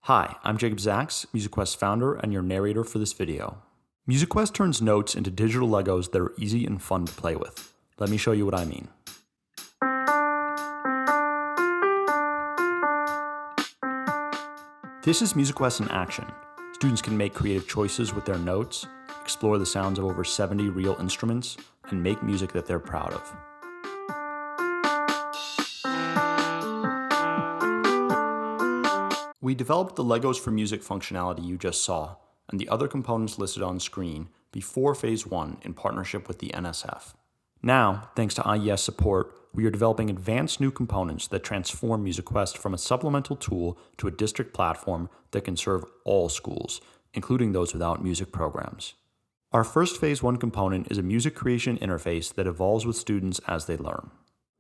Hi, I'm Jacob Zaks, MusiQuest founder and your narrator for this video. MusiQuest turns notes into digital Legos that are easy and fun to play with. Let me show you what I mean. This is MusiQuest in action. Students can make creative choices with their notes, explore the sounds of over 70 real instruments, and make music that they're proud of. We developed the Legos for Music functionality you just saw, and the other components listed on screen before Phase 1 in partnership with the NSF. Now, thanks to IES support, we are developing advanced new components that transform MusiQuest from a supplemental tool to a district platform that can serve all schools, including those without music programs. Our first Phase 1 component is a music creation interface that evolves with students as they learn.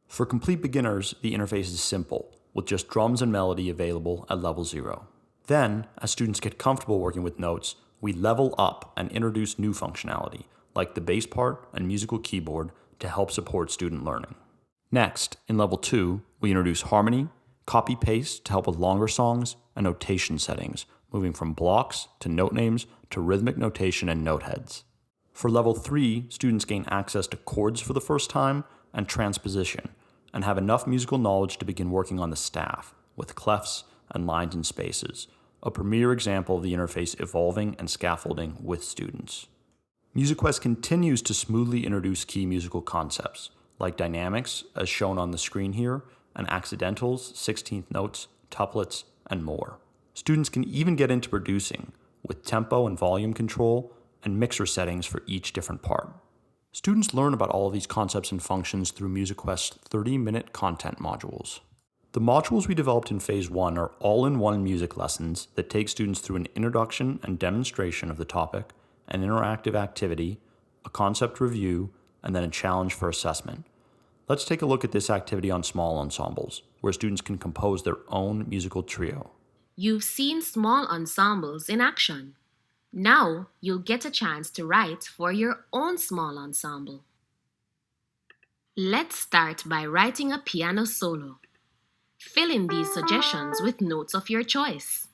For complete beginners, the interface is simple, with just drums and melody available at level 0. Then, as students get comfortable working with notes, we level up and introduce new functionality, like the bass part and musical keyboard, to help support student learning. Next, in level 2, we introduce harmony, copy-paste to help with longer songs, and notation settings, moving from blocks to note names to rhythmic notation and note heads. For level 3, students gain access to chords for the first time and transposition, and have enough musical knowledge to begin working on the staff, with clefs and lines and spaces, a premier example of the interface evolving and scaffolding with students. MusiQuest continues to smoothly introduce key musical concepts, like dynamics, as shown on the screen here, and accidentals, 16th notes, tuplets, and more. Students can even get into producing, with tempo and volume control, and mixer settings for each different part. Students learn about all of these concepts and functions through MusiQuest's 30-minute content modules. The modules we developed in Phase 1 are all-in-one music lessons that take students through an introduction and demonstration of the topic, an interactive activity, a concept review, and then a challenge for assessment. Let's take a look at this activity on small ensembles, where students can compose their own musical trio. You've seen small ensembles in action. Now you'll get a chance to write for your own small ensemble. Let's start by writing a piano solo. Fill in these suggestions with notes of your choice.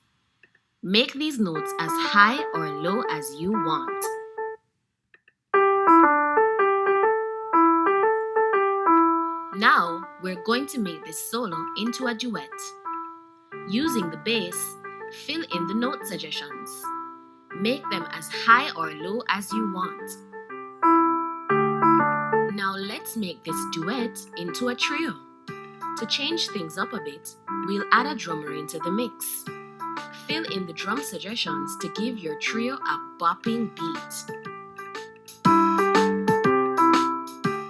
Make these notes as high or low as you want. Now we're going to make this solo into a duet. Using the bass, fill in the note suggestions. Make them as high or low as you want. Now let's make this duet into a trio. To change things up a bit, we'll add a drummer into the mix. Fill in the drum suggestions to give your trio a bopping beat.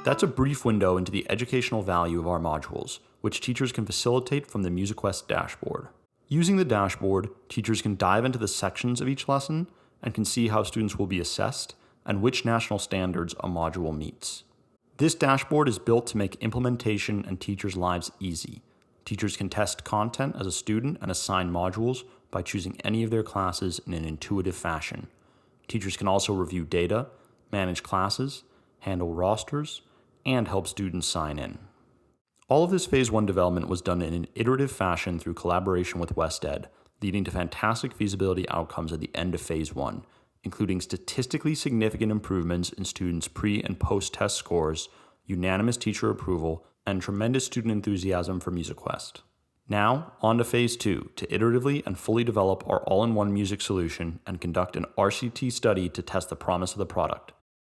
That's a brief window into the educational value of our modules, which teachers can facilitate from the MusiQuest dashboard. Using the dashboard, teachers can dive into the sections of each lesson and can see how students will be assessed and which national standards a module meets. This dashboard is built to make implementation and teachers' lives easy. Teachers can test content as a student and assign modules by choosing any of their classes in an intuitive fashion. Teachers can also review data, manage classes, handle rosters, and help students sign in. All of this Phase 1 development was done in an iterative fashion through collaboration with WestEd, leading to fantastic feasibility outcomes at the end of Phase 1, including statistically significant improvements in students' pre- and post-test scores, unanimous teacher approval, and tremendous student enthusiasm for MusiQuest. Now, on to Phase 2, to iteratively and fully develop our all-in-one music solution and conduct an RCT study to test the promise of the product.